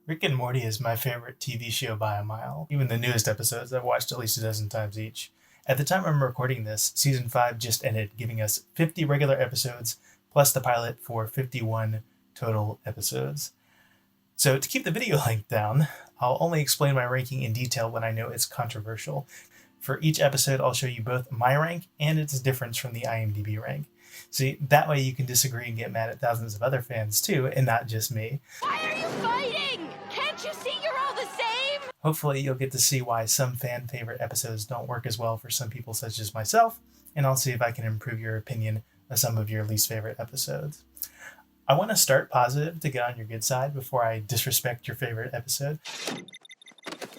Rick and Morty is my favorite TV show by a mile. Even the newest episodes I've watched at least a dozen times each. At the time I'm recording this, Season 5 just ended, giving us 50 regular episodes, plus the pilot for 51 total episodes. So to keep the video length down, I'll only explain my ranking in detail when I know it's controversial. For each episode, I'll show you both my rank and its difference from the IMDb rank. See, that way you can disagree and get mad at thousands of other fans too, and not just me. Why are you fighting? Can't you see you're all the same? Hopefully you'll get to see why some fan favorite episodes don't work as well for some people such as myself, and I'll see if I can improve your opinion of some of your least favorite episodes. I want to start positive to get on your good side before I disrespect your favorite episode.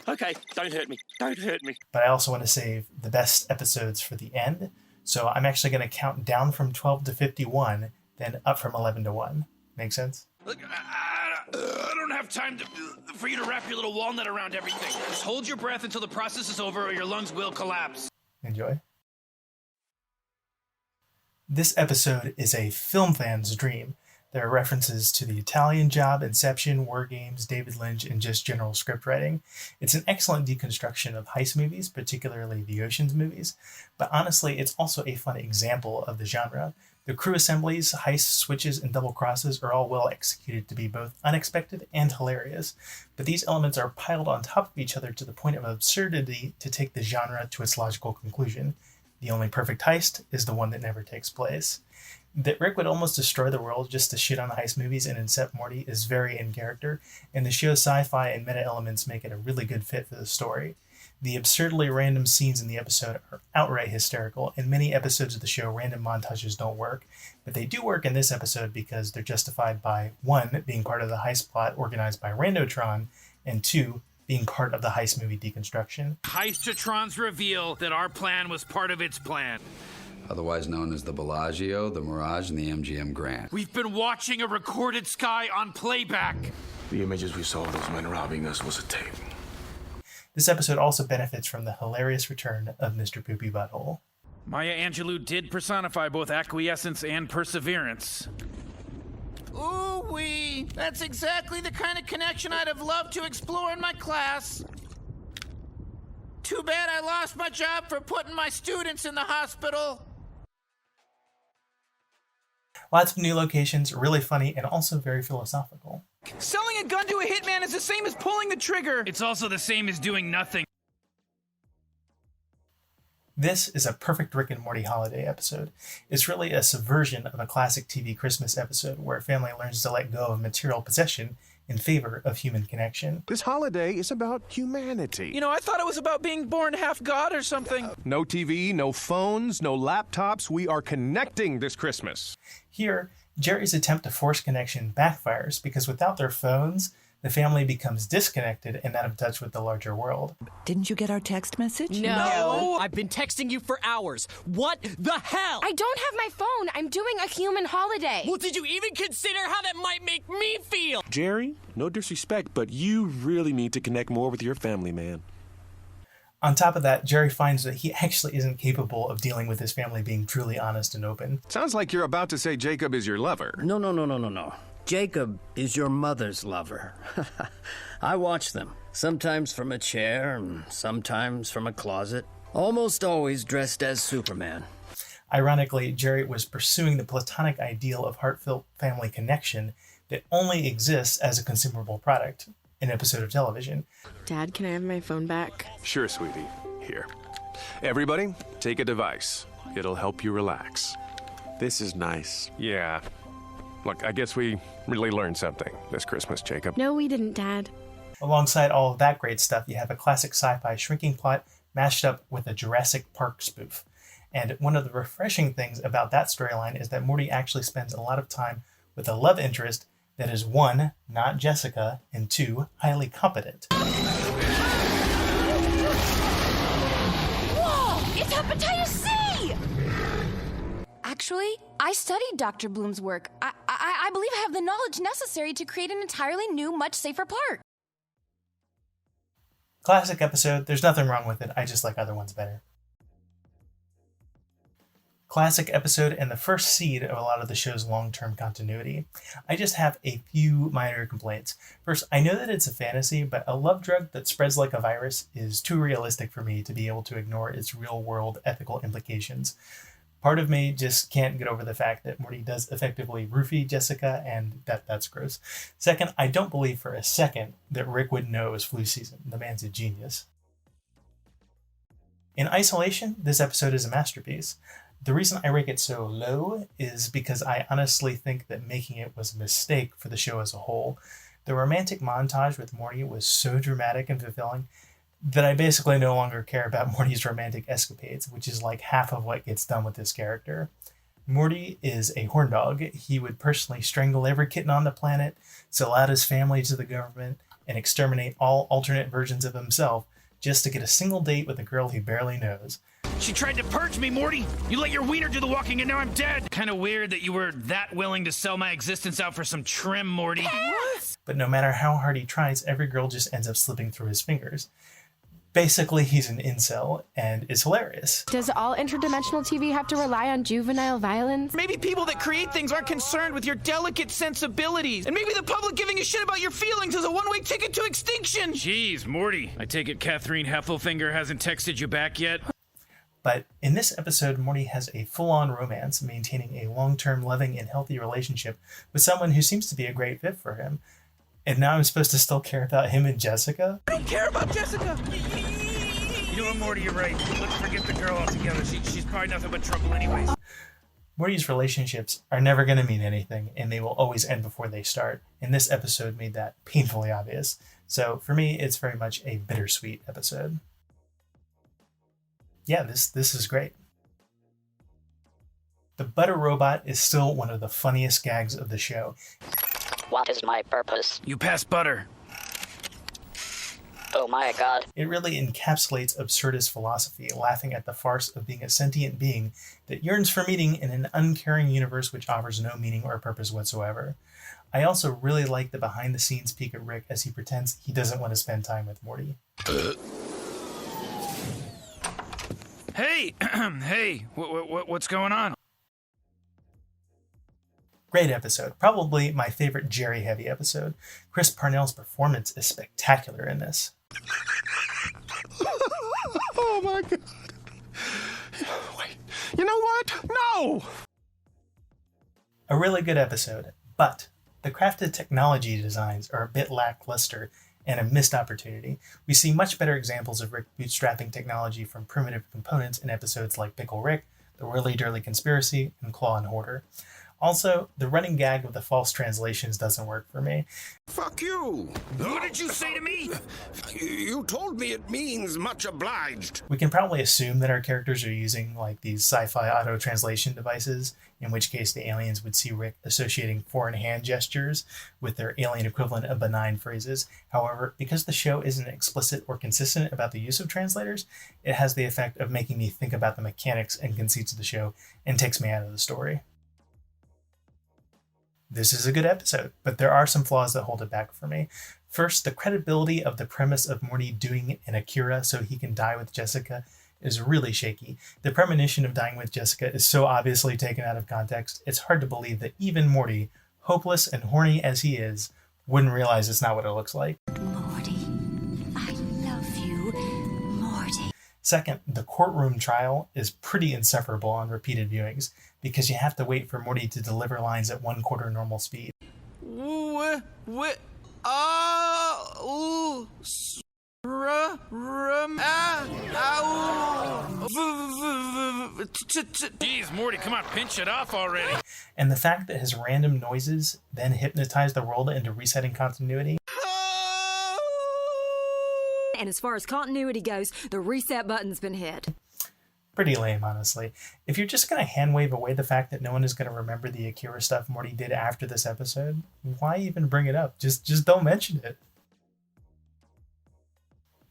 Okay, don't hurt me. Don't hurt me. But I also want to save the best episodes for the end. So I'm actually going to count down from 12 to 51, then up from 11 to 1. Make sense? Look, I don't have time for you to wrap your little walnut around everything. Just hold your breath until the process is over or your lungs will collapse. Enjoy. This episode is a film fan's dream. There are references to The Italian Job, Inception, War Games, David Lynch, and just general script writing. It's an excellent deconstruction of heist movies, particularly the Ocean's movies, but honestly, it's also a fun example of the genre. The crew assemblies, heists, switches, and double crosses are all well executed to be both unexpected and hilarious, but these elements are piled on top of each other to the point of absurdity to take the genre to its logical conclusion. The only perfect heist is the one that never takes place. That Rick would almost destroy the world just to shit on the heist movies and Incept Morty is very in character, and the show's sci-fi and meta elements make it a really good fit for the story. The absurdly random scenes in the episode are outright hysterical. In many episodes of the show, random montages don't work, but they do work in this episode because they're justified by 1, being part of the heist plot organized by Randotron, and 2, being part of the heist movie deconstruction. Heistatrons reveal that our plan was part of its plan. Otherwise known as the Bellagio, the Mirage, and the MGM Grand. We've been watching a recorded sky on playback. The images we saw of those men robbing us was a tape. This episode also benefits from the hilarious return of Mr. Poopy Butthole. Maya Angelou did personify both acquiescence and perseverance. Ooh-wee! That's exactly the kind of connection I'd have loved to explore in my class. Too bad I lost my job for putting my students in the hospital. Lots of new locations, really funny, and also very philosophical. Selling a gun to a hitman is the same as pulling the trigger. It's also the same as doing nothing. This is a perfect Rick and Morty holiday episode. It's really a subversion of a classic TV Christmas episode where a family learns to let go of material possession in favor of human connection. This holiday is about humanity. You know, I thought it was about being born half god or something. No TV, no phones, no laptops. We are connecting this Christmas. Here, Jerry's attempt to force connection backfires because without their phones, the family becomes disconnected and out of touch with the larger world. Didn't you get our text message? No! I've been texting you for hours. What the hell? I don't have my phone. I'm doing a human holiday. Well, did you even consider how that might make me feel? Jerry, no disrespect, but you really need to connect more with your family, man. On top of that, Jerry finds that he actually isn't capable of dealing with his family being truly honest and open. Sounds like you're about to say Jacob is your lover. No. Jacob is your mother's lover. I watch them, sometimes from a chair, and sometimes from a closet, almost always dressed as Superman. Ironically, Jerry was pursuing the platonic ideal of heartfelt family connection that only exists as a consumable product, an episode of television. Dad, can I have my phone back? Sure, sweetie. Here. Everybody, take a device. It'll help you relax. This is nice. Yeah. Look, I guess we really learned something this Christmas, Jacob. No, we didn't, Dad. Alongside all of that great stuff, you have a classic sci-fi shrinking plot mashed up with a Jurassic Park spoof. And one of the refreshing things about that storyline is that Morty actually spends a lot of time with a love interest that is 1, not Jessica, and 2, highly competent. Whoa! It's hepatitis C! Actually, I studied Dr. Bloom's work. I believe I have the knowledge necessary to create an entirely new, much safer part. Classic episode, there's nothing wrong with it, I just like other ones better. Classic episode and the first seed of a lot of the show's long-term continuity. I just have a few minor complaints. First, I know that it's a fantasy, but a love drug that spreads like a virus is too realistic for me to be able to ignore its real-world ethical implications. Part of me just can't get over the fact that Morty does effectively roofie Jessica, and that's gross. Second, I don't believe for a second that Rick would know it was flu season. The man's a genius. In isolation, this episode is a masterpiece. The reason I rank it so low is because I honestly think that making it was a mistake for the show as a whole. The romantic montage with Morty was so dramatic and fulfilling that I basically no longer care about Morty's romantic escapades, which is like half of what gets done with this character. Morty is a horn dog. He would personally strangle every kitten on the planet, sell out his family to the government, and exterminate all alternate versions of himself just to get a single date with a girl he barely knows. She tried to purge me, Morty! You let your wiener do the walking and now I'm dead! Kinda weird that you were that willing to sell my existence out for some trim, Morty. What? But no matter how hard he tries, every girl just ends up slipping through his fingers. Basically, he's an incel, and is hilarious. Does all interdimensional TV have to rely on juvenile violence? Maybe people that create things aren't concerned with your delicate sensibilities. And maybe the public giving a shit about your feelings is a one-way ticket to extinction. Jeez, Morty. I take it Catherine Heffelfinger hasn't texted you back yet? But in this episode, Morty has a full-on romance, maintaining a long-term loving and healthy relationship with someone who seems to be a great fit for him. And now I'm supposed to still care about him and Jessica? I don't care about Jessica! You know what, Morty, you're right. Let's forget the girl altogether. She's probably nothing but trouble anyways. Morty's relationships are never going to mean anything, and they will always end before they start. And this episode made that painfully obvious. So for me, it's very much a bittersweet episode. Yeah, this is great. The butter robot is still one of the funniest gags of the show. What is my purpose? You pass butter. Oh my god. It really encapsulates absurdist philosophy, laughing at the farce of being a sentient being that yearns for meaning in an uncaring universe which offers no meaning or purpose whatsoever. I also really like the behind-the-scenes peek at Rick as he pretends he doesn't want to spend time with Morty. Hey! Hey! What's going on? Great episode. Probably my favorite Jerry-heavy episode. Chris Parnell's performance is spectacular in this. Oh my god. Wait. You know what? No! A really good episode, but the crafted technology designs are a bit lackluster and a missed opportunity. We see much better examples of Rick bootstrapping technology from primitive components in episodes like Pickle Rick, The Whirly Durly Conspiracy, and Claw and Hoarder. Also, the running gag of the false translations doesn't work for me. Fuck you! What did you say to me? You told me it means much obliged. We can probably assume that our characters are using like these sci-fi auto translation devices, in which case the aliens would see Rick associating foreign hand gestures with their alien equivalent of benign phrases. However, because the show isn't explicit or consistent about the use of translators, it has the effect of making me think about the mechanics and conceits of the show and takes me out of the story. This is a good episode, but there are some flaws that hold it back for me. First, the credibility of the premise of Morty doing an Akira so he can die with Jessica is really shaky. The premonition of dying with Jessica is so obviously taken out of context, it's hard to believe that even Morty, hopeless and horny as he is, wouldn't realize it's not what it looks like. Morty, I love you, Morty. Second, the courtroom trial is pretty insufferable on repeated viewings, because you have to wait for Morty to deliver lines at 1/4 normal speed. Jeez, Morty, come on, pinch it off already. And the fact that his random noises then hypnotize the world into resetting continuity. And as far as continuity goes, the reset button's been hit. Pretty lame, honestly. If you're just going to hand-wave away the fact that no one is going to remember the Akira stuff Morty did after this episode, why even bring it up? Just don't mention it.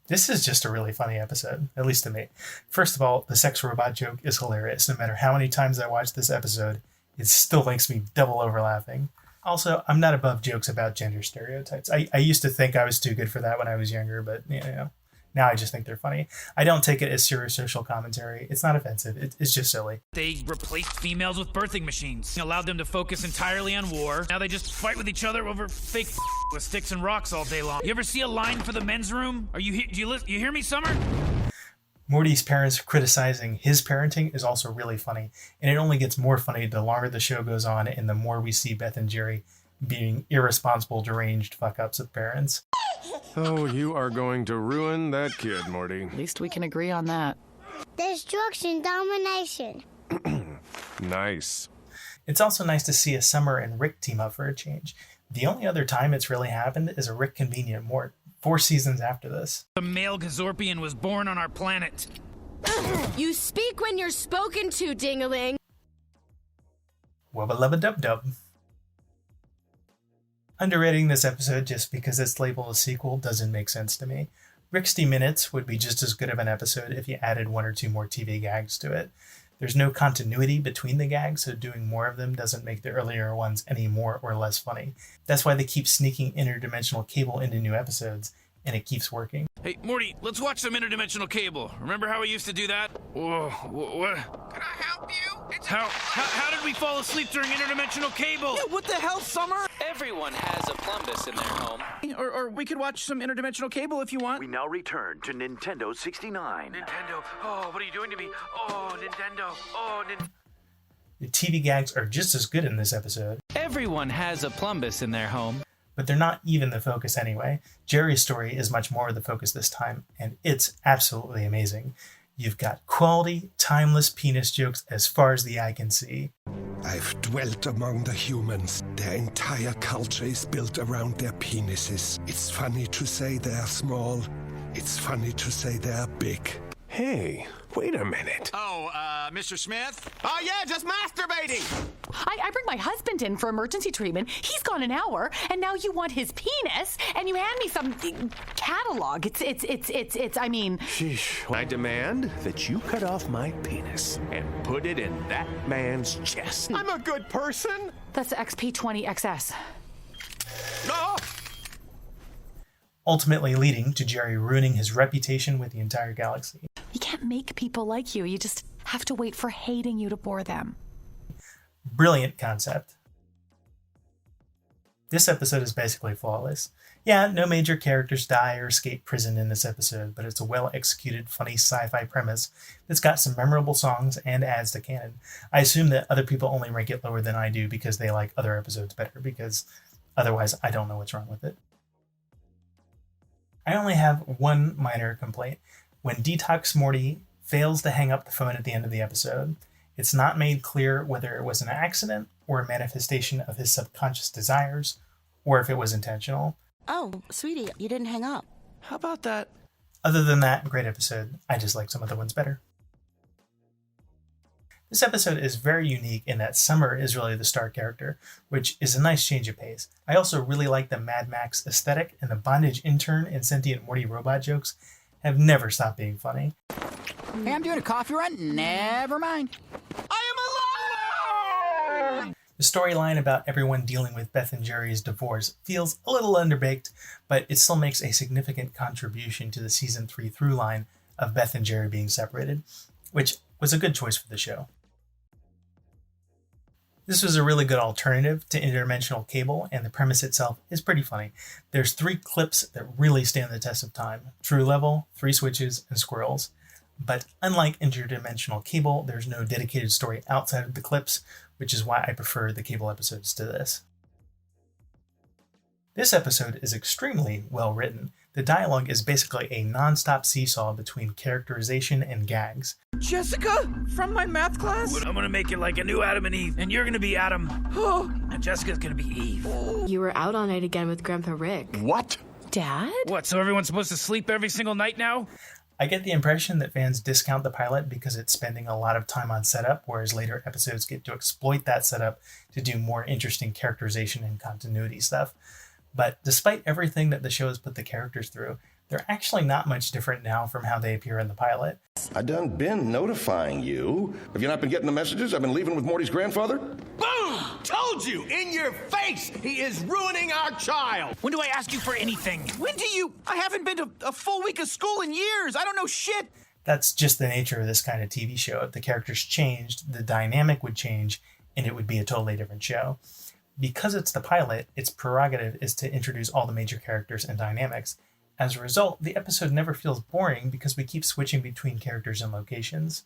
This is just a really funny episode, at least to me. First of all, the sex robot joke is hilarious. No matter how many times I watch this episode, it still makes me double over laughing. Also, I'm not above jokes about gender stereotypes. I used to think I was too good for that when I was younger, but, you know, Now I just think they're funny. I don't take it as serious social commentary. It's not offensive. It's just silly. They replaced females with birthing machines, allowed them to focus entirely on war. Now they just fight with each other over fake with sticks and rocks all day long. You ever see a line for the men's room? Do you hear me, Summer? Morty's parents criticizing his parenting is also really funny, and it only gets more funny the longer the show goes on and the more we see Beth and Jerry being irresponsible, deranged fuck-ups of parents. Oh, you are going to ruin that kid, Morty. At least we can agree on that. Destruction, domination. Nice. It's also nice to see a Summer and Rick team up for a change. The only other time it's really happened is a Rick Convenient Mort, 4 seasons after this. The male Gazorpian was born on our planet. You speak when you're spoken to, ding-a-ling. Wubba-lubba-dub-dub. Underrating this episode just because it's labeled a sequel doesn't make sense to me. 60 Minutes would be just as good of an episode if you added 1 or 2 more TV gags to it. There's no continuity between the gags, so doing more of them doesn't make the earlier ones any more or less funny. That's why they keep sneaking interdimensional cable into new episodes, and it keeps working. Hey, Morty, let's watch some interdimensional cable. Remember how we used to do that? Whoa, what? Can I help you? How did we fall asleep during interdimensional cable? Yeah, what the hell, Summer? Everyone has a plumbus in their home. Or we could watch some interdimensional cable if you want. We now return to Nintendo 69. Nintendo, oh, what are you doing to me? Oh, Nintendo, oh, Nintendo. The TV gags are just as good in this episode. Everyone has a plumbus in their home. But they're not even the focus anyway. Jerry's story is much more the focus this time, and it's absolutely amazing. You've got quality, timeless penis jokes as far as the eye can see. I've dwelt among the humans. Their entire culture is built around their penises. It's funny to say they're small. It's funny to say they're big. Hey, wait a minute. Oh, Mr. Smith? Oh, yeah, just masturbating. I bring my husband in for emergency treatment. He's gone an hour, and now you want his penis, and you hand me some catalog. I mean... Sheesh. I demand that you cut off my penis and put it in that man's chest. I'm a good person. That's the XP20XS. No! Ultimately leading to Jerry ruining his reputation with the entire galaxy. You can't make people like you. You just have to wait for hating you to bore them. Brilliant concept. This episode is basically flawless. Yeah, no major characters die or escape prison in this episode, but it's a well-executed, funny sci-fi premise that's got some memorable songs and adds to canon. I assume that other people only rank it lower than I do because they like other episodes better, because otherwise I don't know what's wrong with it. I only have one minor complaint. When Detox Morty fails to hang up the phone at the end of the episode, it's not made clear whether it was an accident or a manifestation of his subconscious desires, or if it was intentional. Oh, sweetie, you didn't hang up. How about that? Other than that, great episode. I just like some other ones better. This episode is very unique in that Summer is really the star character, which is a nice change of pace. I also really like the Mad Max aesthetic, and the bondage intern and sentient Morty robot jokes have never stopped being funny. Hey, I'm doing a coffee run. Never mind. I am alone! The storyline about everyone dealing with Beth and Jerry's divorce feels a little underbaked, but it still makes a significant contribution to the season 3 through line of Beth and Jerry being separated, which was a good choice for the show. This was a really good alternative to interdimensional cable, and the premise itself is pretty funny. There's 3 clips that really stand the test of time: True Level, 3 Switches, and Squirrels. But unlike interdimensional cable, there's no dedicated story outside of the clips, which is why I prefer the cable episodes to this. This episode is extremely well written. The dialogue is basically a non-stop seesaw between characterization and gags. Jessica? From my math class? I'm gonna make it like a new Adam and Eve, and you're gonna be Adam. And Jessica's gonna be Eve. You were out all night again with Grandpa Rick. What? Dad? What, so everyone's supposed to sleep every single night now? I get the impression that fans discount the pilot because it's spending a lot of time on setup, whereas later episodes get to exploit that setup to do more interesting characterization and continuity stuff. But despite everything that the show has put the characters through, They're actually not much different now from how they appear in the pilot. I done been notifying you. Have you not been getting the messages? I've been leaving with Morty's grandfather. Boom! Told you, in your face, he is ruining our child. When do I ask you for anything? When do you? I haven't been to a full week of school in years. I don't know shit. That's just the nature of this kind of TV show. If the characters changed, the dynamic would change, and it would be a totally different show. Because it's the pilot, its prerogative is to introduce all the major characters and dynamics. As a result, the episode never feels boring because we keep switching between characters and locations.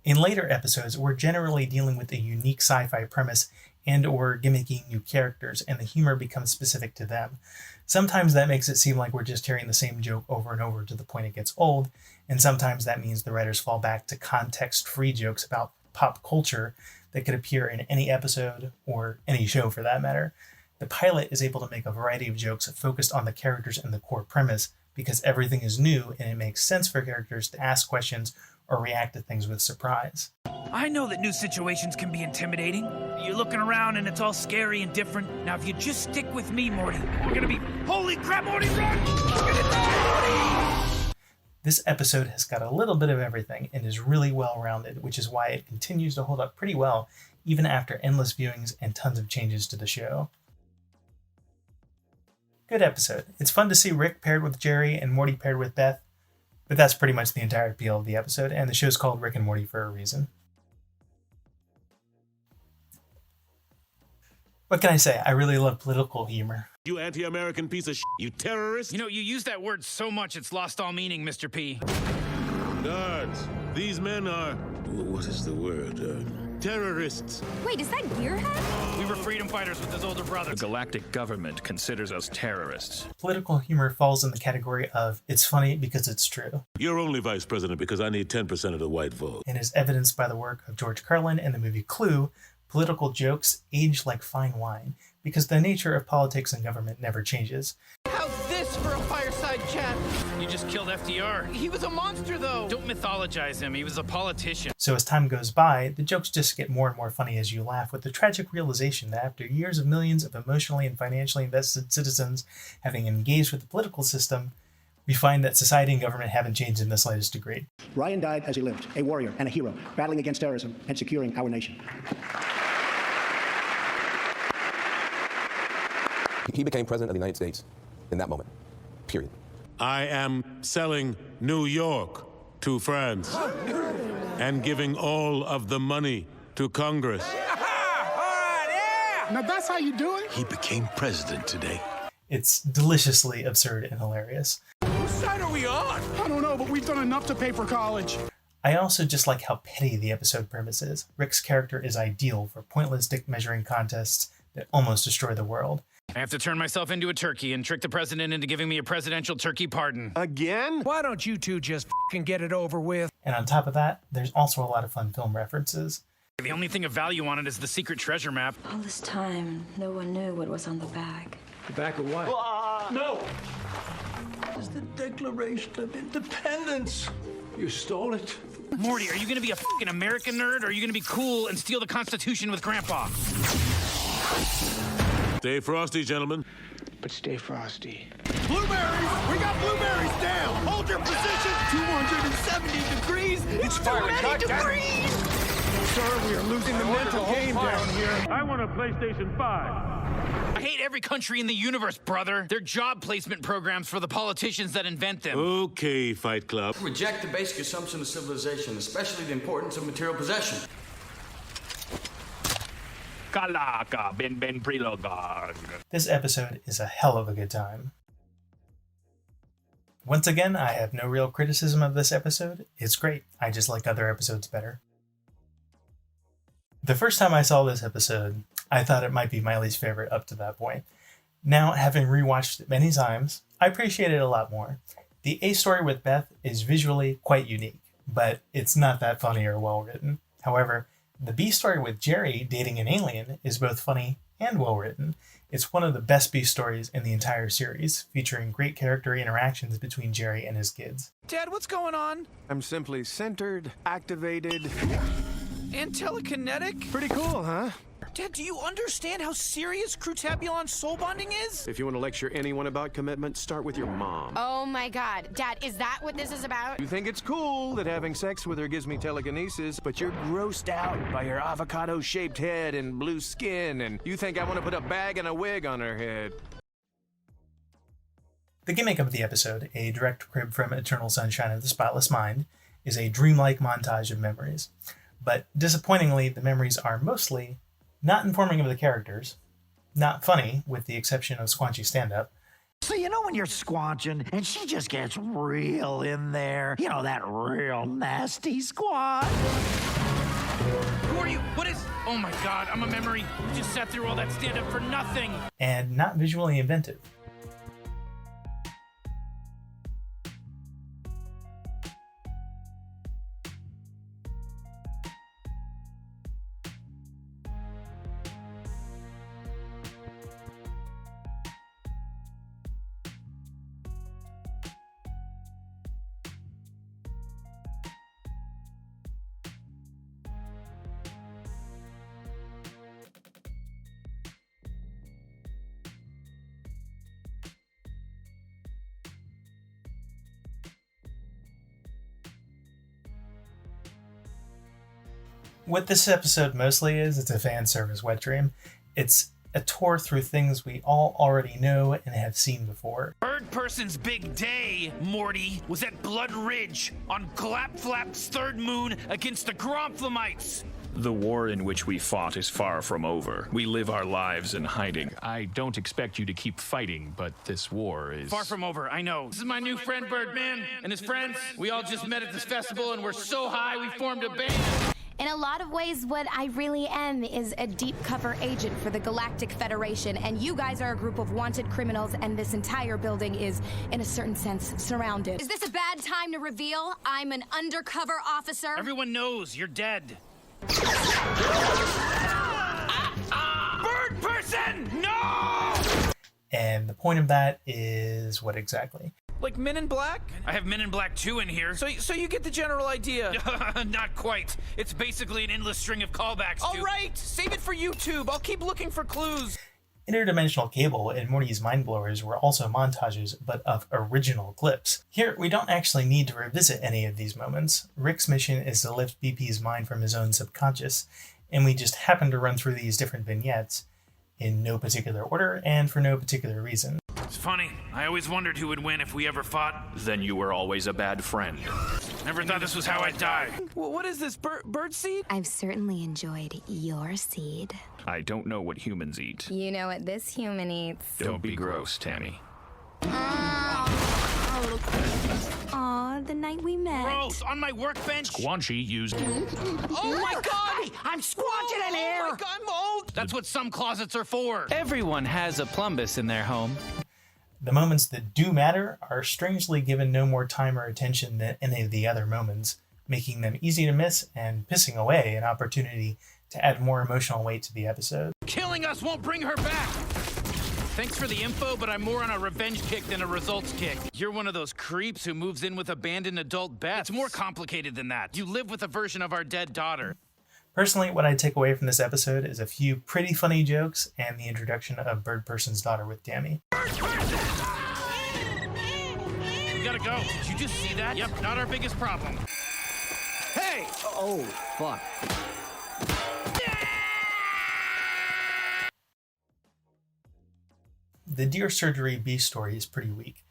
In later episodes, we're generally dealing with a unique sci-fi premise and or gimmicky new characters, and the humor becomes specific to them. Sometimes that makes it seem like we're just hearing the same joke over and over to the point it gets old, and sometimes that means the writers fall back to context-free jokes about pop culture that could appear in any episode, or any show for that matter. The pilot is able to make a variety of jokes focused on the characters and the core premise, because everything is new and it makes sense for characters to ask questions or react to things with surprise. I know that new situations can be intimidating. You're looking around and it's all scary and different. Now, if you just stick with me, Morty, we're gonna be, holy crap, Morty, run! We're gonna die, Morty! This episode has got a little bit of everything and is really well-rounded, which is why it continues to hold up pretty well, even after endless viewings and tons of changes to the show. Good episode. It's fun to see Rick paired with Jerry and Morty paired with Beth, but that's pretty much the entire appeal of the episode, and the show's called Rick and Morty for a reason. What can I say? I really love political humor. You anti-American piece of shit, you terrorist! You know, you use that word so much it's lost all meaning, Mr. P. Guards, these men are... what is the word? Terrorists. Wait, is that Gearhead? We were freedom fighters with his older brother. The galactic government considers us terrorists. Political humor falls in the category of it's funny because it's true. You're only vice president because I need 10% of the white vote. And is evidenced by the work of George Carlin and the movie Clue, political jokes age like fine wine, because the nature of politics and government never changes. How's this for a fireside chat? You just killed FDR. He was a monster, though. Don't mythologize him. He was a politician. So as time goes by, the jokes just get more and more funny as you laugh, with the tragic realization that after years of millions of emotionally and financially invested citizens having engaged with the political system, we find that society and government haven't changed in the slightest degree. Ryan died as he lived, a warrior and a hero, battling against terrorism and securing our nation. He became president of the United States in that moment, period. I am selling New York to France and giving all of the money to Congress. Now that's how you do it? He became president today. It's deliciously absurd and hilarious. Whose side are we on? I don't know, but we've done enough to pay for college. I also just like how petty the episode premise is. Rick's character is ideal for pointless dick measuring contests that almost destroy the world. I have to turn myself into a turkey and trick the president into giving me a presidential turkey pardon. Again? Why don't you two just f***ing get it over with? And on top of that, there's also a lot of fun film references. The only thing of value on it is the secret treasure map. All this time, no one knew what was on the bag. The back of what? No! It's the Declaration of Independence. You stole it. Morty, are you gonna be a fucking American nerd, or are you gonna be cool and steal the Constitution with Grandpa? Stay frosty, gentlemen. But stay frosty. Blueberries! We got blueberries down! Hold your position! 270 degrees! It's 280 degrees! Sir, we are losing the mental game down here. I want a PlayStation 5. I hate every country in the universe, brother. They're job placement programs for the politicians that invent them. Okay, Fight Club. Reject the basic assumption of civilization, especially the importance of material possession. This episode is a hell of a good time. Once again, I have no real criticism of this episode. It's great. I just like other episodes better. The first time I saw this episode, I thought it might be my least favorite up to that point. Now, having rewatched it many times, I appreciate it a lot more. The A story with Beth is visually quite unique, but it's not that funny or well written. However, the B story with Jerry dating an alien is both funny and well written. It's one of the best B stories in the entire series, featuring great character interactions between Jerry and his kids. Dad, what's going on? I'm simply centered, activated, and telekinetic? Pretty cool, huh? Dad, do you understand how serious Crutabulon soul bonding is? If you want to lecture anyone about commitment, start with your mom. Oh my god. Dad, is that what this is about? You think it's cool that having sex with her gives me telekinesis, but you're grossed out by her avocado-shaped head and blue skin, and you think I want to put a bag and a wig on her head. The gimmick of the episode, a direct crib from Eternal Sunshine of the Spotless Mind, is a dreamlike montage of memories. But disappointingly, the memories are mostly not informing of the characters, not funny, with the exception of Squanchy stand-up. So you know when you're squanching and she just gets real in there? You know, that real nasty squat? Who are you? What is... Oh my god, I'm a memory. You just sat through all that stand-up for nothing. And not visually inventive. What this episode mostly is, it's a fan service wet dream. It's a tour through things we all already know and have seen before. Bird Person's big day, Morty, was at Blood Ridge on Glapflap's third moon against the Gromflamites. The war in which we fought is far from over. We live our lives in hiding. I don't expect you to keep fighting, but this war is... Far from over, I know. This is my new friend Birdman and his friends. We all just met at this festival and we're so high we formed a band. In a lot of ways, what I really am is a deep cover agent for the Galactic Federation, and you guys are a group of wanted criminals, and this entire building is, in a certain sense, surrounded. Is this a bad time to reveal I'm an undercover officer? Everyone knows you're dead. Bird Person! No! And the point of that is what exactly? Like Men in Black? I have Men in Black 2 in here. So you get the general idea. Not quite. It's basically an endless string of callbacks All right, save it for YouTube. I'll keep looking for clues. Interdimensional Cable and Morty's Mind Blowers were also montages, but of original clips. Here, we don't actually need to revisit any of these moments. Rick's mission is to lift BP's mind from his own subconscious, and we just happen to run through these different vignettes in no particular order and for no particular reason. It's funny. I always wondered who would win if we ever fought. Then you were always a bad friend. Never thought this was how I'd die. Well, what is this, bird seed? I've certainly enjoyed your seed. I don't know what humans eat. You know what this human eats. Don't be gross, Tammy. Aw, the night we met. Gross! On my workbench! Squanchy used... Oh my god! I'm squanching in here! Oh my god, I'm old! That's what some closets are for. Everyone has a plumbus in their home. The moments that do matter are strangely given no more time or attention than any of the other moments, making them easy to miss and pissing away an opportunity to add more emotional weight to the episode. Killing us won't bring her back! Thanks for the info, but I'm more on a revenge kick than a results kick. You're one of those creeps who moves in with abandoned adult Beth. It's more complicated than that. You live with a version of our dead daughter. Personally, what I take away from this episode is a few pretty funny jokes and the introduction of Bird Person's daughter with Tammy. We gotta go. Did you just see that? Yep, not our biggest problem. Hey! Oh, fuck. The deer surgery B story is pretty weak.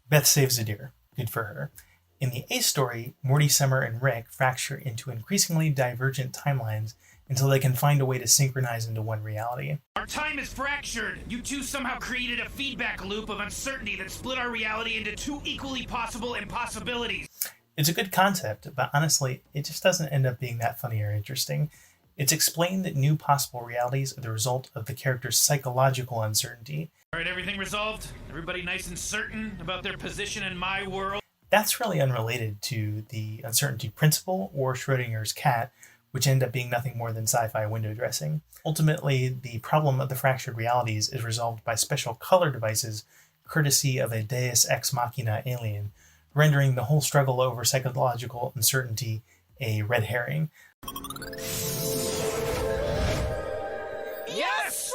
Beth saves a deer. Good for her. In the A story, Morty, Summer, and Rick fracture into increasingly divergent timelines until they can find a way to synchronize into one reality. Our time is fractured. You two somehow created a feedback loop of uncertainty that split our reality into two equally possible impossibilities. It's a good concept, but honestly, it just doesn't end up being that funny or interesting. It's explained that new possible realities are the result of the character's psychological uncertainty. All right, everything resolved? Everybody nice and certain about their position in my world? That's really unrelated to the uncertainty principle or Schrodinger's cat, which end up being nothing more than sci-fi window dressing. Ultimately, the problem of the fractured realities is resolved by special color devices courtesy of a deus ex machina alien, rendering the whole struggle over psychological uncertainty a red herring.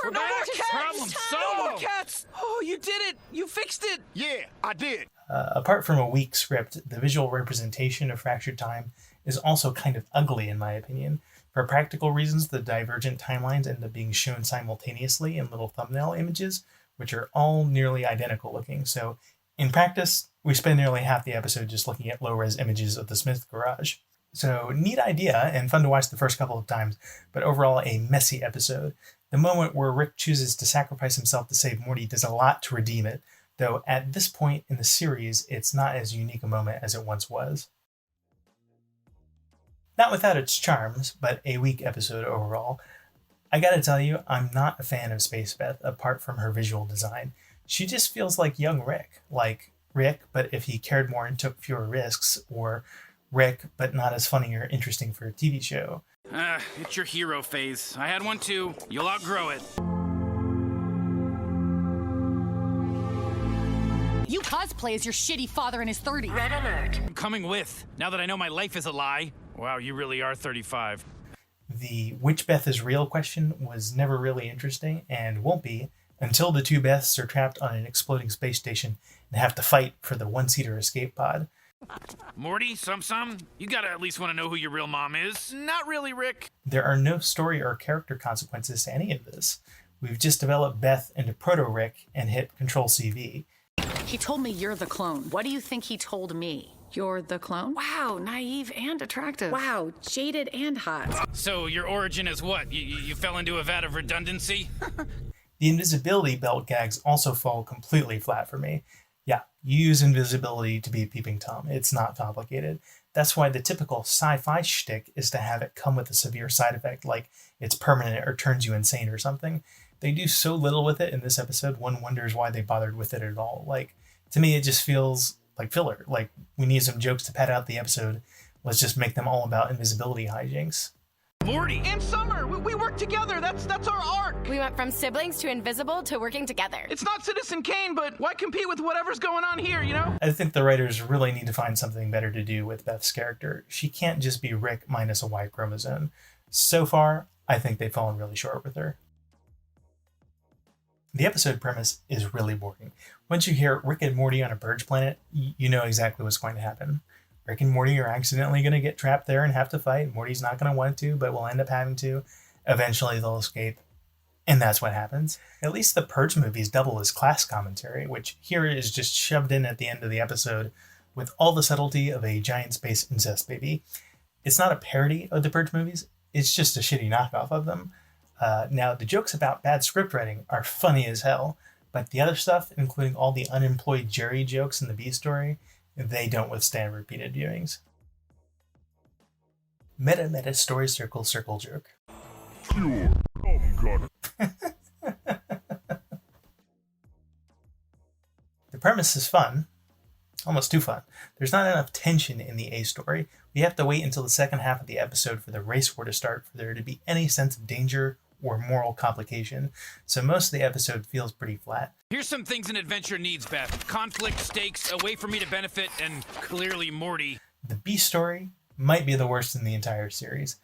We're back. no more cats. Problem No more solved. cats. Oh, you did it. You fixed it. Yeah, I did. Apart from a weak script, the visual representation of Fractured Time is also kind of ugly in my opinion. For practical reasons, the divergent timelines end up being shown simultaneously in little thumbnail images, which are all nearly identical looking. So in practice, we spend nearly half the episode just looking at low-res images of the Smith garage. So neat idea and fun to watch the first couple of times, but overall a messy episode. The moment where Rick chooses to sacrifice himself to save Morty does a lot to redeem it, though at this point in the series, it's not as unique a moment as it once was. Not without its charms, but a weak episode overall. I gotta tell you, I'm not a fan of Space Beth apart from her visual design. She just feels like young Rick. Like Rick, but if he cared more and took fewer risks, or Rick, but not as funny or interesting for a TV show. It's your hero phase. I had one too. You'll outgrow it. You cosplay as your shitty father in his 30s. Red alert. I'm coming with, now that I know my life is a lie. Wow, you really are 35. The which Beth is real question was never really interesting, and won't be, until the two Beths are trapped on an exploding space station and have to fight for the one-seater escape pod. Morty, you gotta at least want to know who your real mom is. Not really, Rick. There are no story or character consequences to any of this. We've just developed Beth into Proto-Rick and hit Control-CV. He told me you're the clone. What do you think he told me? You're the clone? Wow, naive and attractive. Wow, jaded and hot. So your origin is what? You fell into a vat of redundancy? The invisibility belt gags also fall completely flat for me. Yeah, you use invisibility to be Peeping Tom. It's not complicated. That's why the typical sci-fi shtick is to have it come with a severe side effect, like it's permanent or turns you insane or something. They do so little with it in this episode, one wonders why they bothered with it at all. Like, to me, it just feels like filler. Like, we need some jokes to pad out the episode. Let's just make them all about invisibility hijinks. Morty and Summer, we work together. That's our arc. We went from siblings to invisible to working together. It's not Citizen Kane, but why compete with whatever's going on here, you know? I think the writers really need to find something better to do with Beth's character. She can't just be Rick minus a Y chromosome. So far, I think they've fallen really short with her. The episode premise is really boring. Once you hear Rick and Morty on a Purge planet, you know exactly what's going to happen. Rick and Morty are accidentally going to get trapped there and have to fight. Morty's not going to want to, but will end up having to. Eventually they'll escape. And that's what happens. At least the Purge movies double as class commentary, which here is just shoved in at the end of the episode with all the subtlety of a giant space incest baby. It's not a parody of the Purge movies. It's just a shitty knockoff of them. Now, the jokes about bad script writing are funny as hell, but the other stuff, including all the unemployed Jerry jokes in the B story, they don't withstand repeated viewings. Meta story circle joke. Pure cum The premise is fun. Almost too fun. There's not enough tension in the A story. We have to wait until the second half of the episode for the race war to start for there to be any sense of danger or moral complication, so most of the episode feels pretty flat. Here's some things an adventure needs, Beth. Conflict, stakes, a way for me to benefit, and clearly Morty. The B story might be the worst in the entire series.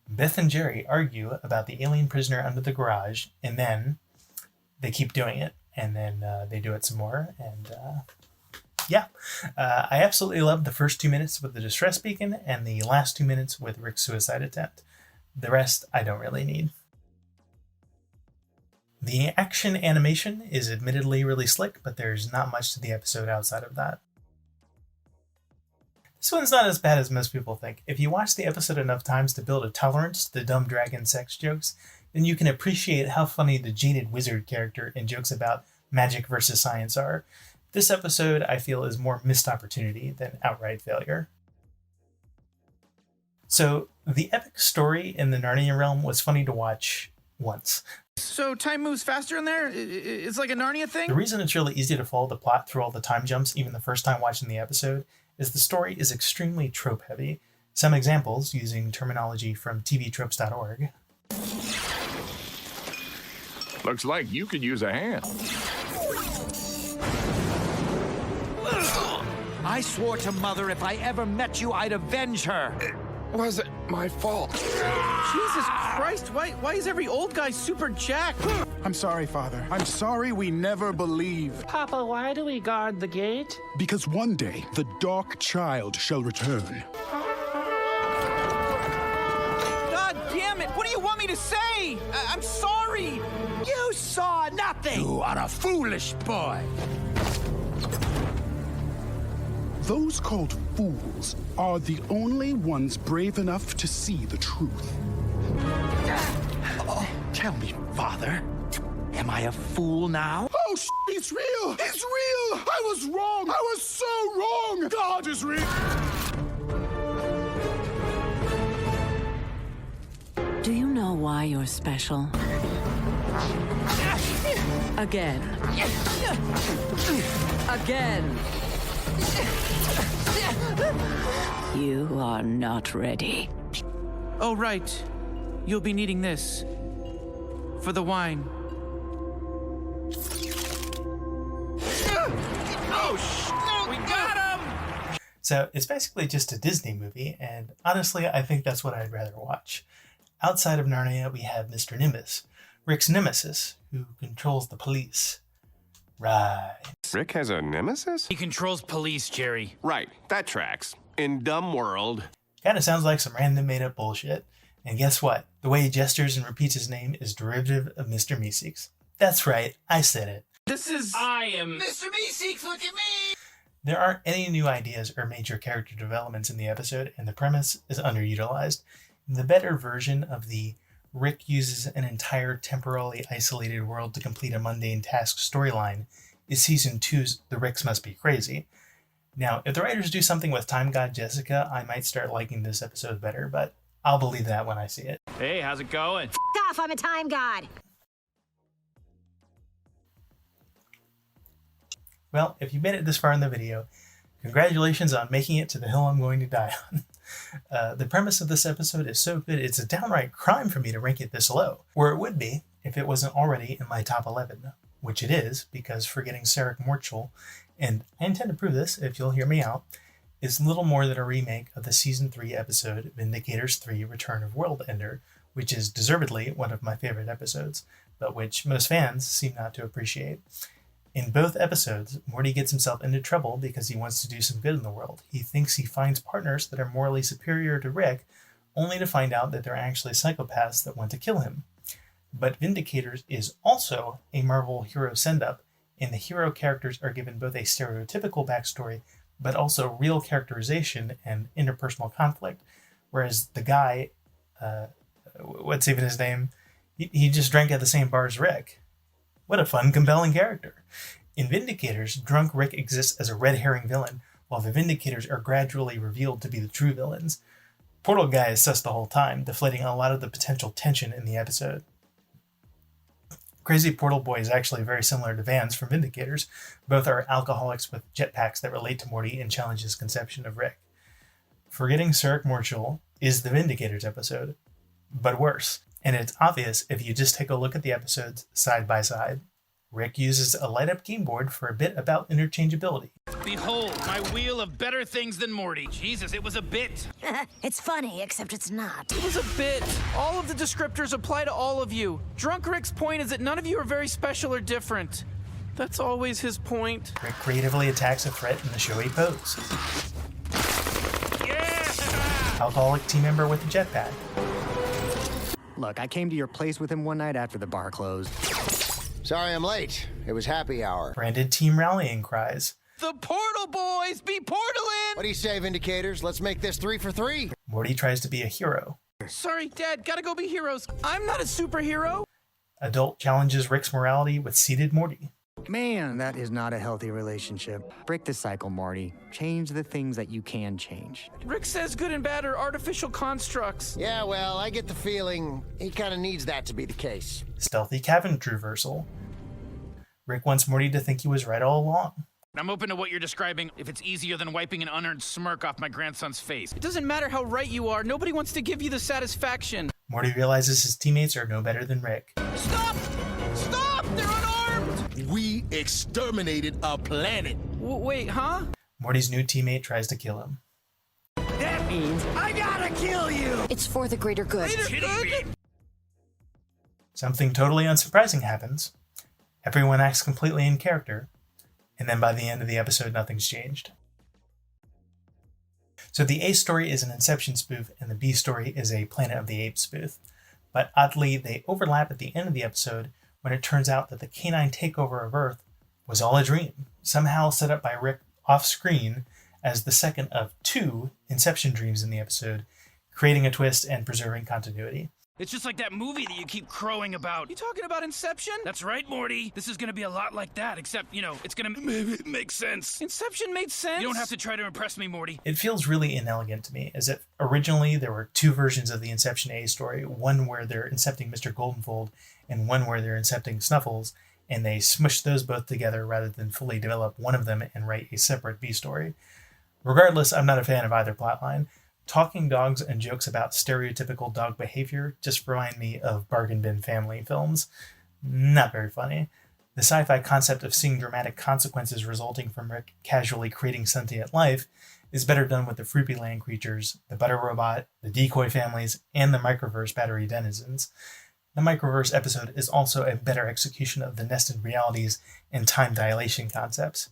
Beth and Jerry argue about the alien prisoner under the garage, and then they keep doing it, and then they do it some more, and I absolutely loved the first 2 minutes with the distress beacon and the last 2 minutes with Rick's suicide attempt. The rest I don't really need. The action animation is admittedly really slick, but there's not much to the episode outside of that. This one's not as bad as most people think. If you watch the episode enough times to build a tolerance to the dumb dragon sex jokes, then you can appreciate how funny the jaded wizard character and jokes about magic versus science are. This episode, I feel, is more missed opportunity than outright failure. So, the epic story in the Narnia realm was funny to watch once. So time moves faster in there? It's like a Narnia thing? The reason it's really easy to follow the plot through all the time jumps, even the first time watching the episode, is the story is extremely trope-heavy. Some examples, using terminology from tvtropes.org. Looks like you could use a hand. I swore to Mother if I ever met you, I'd avenge her. wasn't my fault. Jesus Christ, why is every old guy super jacked? I'm sorry, Father. I'm sorry we never believed. Papa, why do we guard the gate? Because one day, the dark child shall return. God damn it! What do you want me to say? I'm sorry! You saw nothing! You are a foolish boy. Those called fools are the only ones brave enough to see the truth. Oh, tell me, Father, am I a fool now? Oh, it's real! It's real! I was wrong! I was so wrong! God is real! Do you know why you're special? Again. Again. You are not ready. Oh, right. You'll be needing this. For the wine. Oh, we got him! So it's basically just a Disney movie, and honestly, I think that's what I'd rather watch. Outside of Narnia, we have Mr. Nimbus, Rick's nemesis, who controls the police. Right. Rick has a nemesis? He controls police, Jerry. Right, that tracks. In Dumb World. Kinda sounds like some random made-up bullshit. And guess what? The way he gestures and repeats his name is derivative of Mr. Meeseeks. That's right, I said it. I am Mr. Meeseeks, look at me! There aren't any new ideas or major character developments in the episode, and the premise is underutilized. The better version of the Rick uses an entire temporally isolated world to complete a mundane task storyline is Season 2's The Ricks Must Be Crazy. Now, if the writers do something with Time God Jessica, I might start liking this episode better, but I'll believe that when I see it. Hey, how's it going? F*** off, I'm a time god. Well, if you made it this far in the video, congratulations on making it to the hill I'm going to die on. The premise of this episode is so good, it's a downright crime for me to rank it this low. Or it would be if it wasn't already in my top 11, which it is, because Forgetting Sarek Morchel, and I intend to prove this if you'll hear me out, is little more than a remake of the Season 3 episode Vindicators 3 Return of World Ender, which is deservedly one of my favorite episodes, but which most fans seem not to appreciate. In both episodes, Morty gets himself into trouble because he wants to do some good in the world. He thinks he finds partners that are morally superior to Rick, only to find out that they're actually psychopaths that want to kill him. But Vindicators is also a Marvel hero send-up, and the hero characters are given both a stereotypical backstory, but also real characterization and interpersonal conflict, whereas the guy, what's even his name, he just drank at the same bar as Rick. What a fun, compelling character. In Vindicators, drunk Rick exists as a red herring villain, while the Vindicators are gradually revealed to be the true villains. Portal Guy is sus the whole time, deflating a lot of the potential tension in the episode. Crazy Portal Boy is actually very similar to Vance from Vindicators. Both are alcoholics with jetpacks that relate to Morty and challenge his conception of Rick. Forgetting Sarek Morchel is the Vindicators episode, but worse. And it's obvious if you just take a look at the episodes side by side. Rick uses a light-up game board for a bit about interchangeability. Behold, my wheel of better things than Morty. Jesus, it was a bit. It's funny, except it's not. It was a bit. All of the descriptors apply to all of you. Drunk Rick's point is that none of you are very special or different. That's always his point. Rick creatively attacks a threat in the showy pose. Yeah! Alcoholic team member with a jetpack. Look, I came to your place with him one night after the bar closed. Sorry I'm late. It was happy hour. Branded team rallying cries. The Portal Boys! Be portalin'! What do you say, Vindicators? Let's make this 3 for 3. Morty tries to be a hero. Sorry, Dad. Gotta go be heroes. I'm not a superhero. Adult challenges Rick's morality with seated Morty. Man, that is not a healthy relationship. Break the cycle, Morty. Change the things that you can change. Rick says good and bad are artificial constructs. Yeah, well, I get the feeling he kind of needs that to be the case. Stealthy cabin reversal. Rick wants Morty to think he was right all along. I'm open to what you're describing if it's easier than wiping an unearned smirk off my grandson's face. It doesn't matter how right you are. Nobody wants to give you the satisfaction. Morty realizes his teammates are no better than Rick. Stop! Stop! They're unarmed! We exterminated a planet. Wait, huh? Morty's new teammate tries to kill him. That means I gotta kill you! It's for the greater good. Something totally unsurprising happens. Everyone acts completely in character, and then by the end of the episode, nothing's changed. So the A story is an Inception spoof, and the B story is a Planet of the Apes spoof. But oddly, they overlap at the end of the episode when it turns out that the canine takeover of Earth was all a dream, somehow set up by Rick off-screen as the second of 2 Inception dreams in the episode, creating a twist and preserving continuity. It's just like that movie that you keep crowing about. You talking about Inception? That's right, Morty. This is gonna be a lot like that, except, it's gonna maybe make sense. Inception made sense? You don't have to try to impress me, Morty. It feels really inelegant to me, as if originally there were 2 versions of the Inception A story, one where they're incepting Mr. Goldenfold, and one where they're incepting Snuffles, and they smushed those both together rather than fully develop one of them and write a separate B story. Regardless, I'm not a fan of either plotline. Talking dogs and jokes about stereotypical dog behavior just remind me of bargain bin family films. Not very funny. The sci-fi concept of seeing dramatic consequences resulting from Rick casually creating sentient life is better done with the Fruity Land creatures, the Butter Robot, the Decoy families, and the Microverse battery denizens. The Microverse episode is also a better execution of the nested realities and time dilation concepts.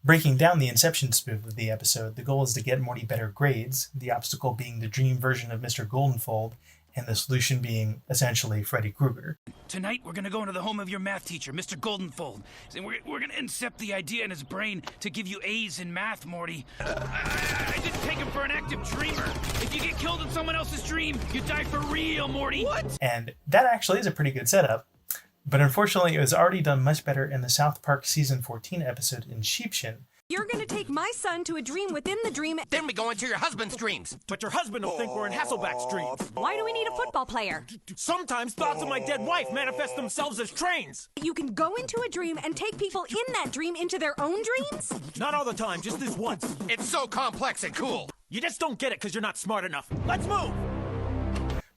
Breaking down the Inception spoof of the episode, the goal is to get Morty better grades, the obstacle being the dream version of Mr. Goldenfold, and the solution being essentially Freddy Krueger. Tonight, we're gonna go into the home of your math teacher, Mr. Goldenfold. And we're gonna incept the idea in his brain to give you A's in math, Morty. I didn't take him for an active dreamer. If you get killed in someone else's dream, you die for real, Morty. What? And that actually is a pretty good setup. But unfortunately, it was already done much better in the South Park Season 14 episode in Sheepshin. You're gonna take my son to a dream within the dream. Then we go into your husband's dreams. But your husband will think we're in Hasselback's dreams. Why do we need a football player? Sometimes thoughts of my dead wife manifest themselves as trains. You can go into a dream and take people in that dream into their own dreams? Not all the time, just this once. It's so complex and cool. You just don't get it because you're not smart enough. Let's move!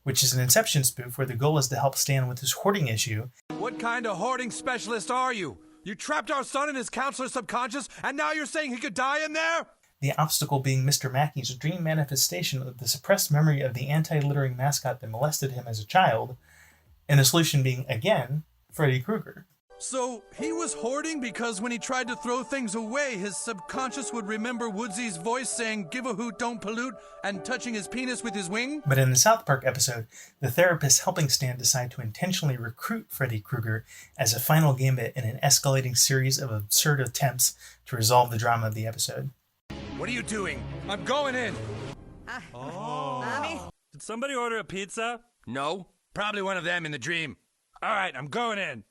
Which is an Inception spoof where the goal is to help Stan with his hoarding issue. What kind of hoarding specialist are you? You trapped our son in his counselor's subconscious, and now you're saying he could die in there? The obstacle being Mr. Mackey's dream manifestation of the suppressed memory of the anti-littering mascot that molested him as a child, and the solution being, again, Freddy Krueger. So, he was hoarding because when he tried to throw things away, his subconscious would remember Woodsy's voice saying, "Give a hoot, don't pollute," and touching his penis with his wing? But in the South Park episode, the therapist helping Stan decide to intentionally recruit Freddy Krueger as a final gambit in an escalating series of absurd attempts to resolve the drama of the episode. What are you doing? I'm going in. Mommy? Did somebody order a pizza? No. Probably one of them in the dream. All right, I'm going in.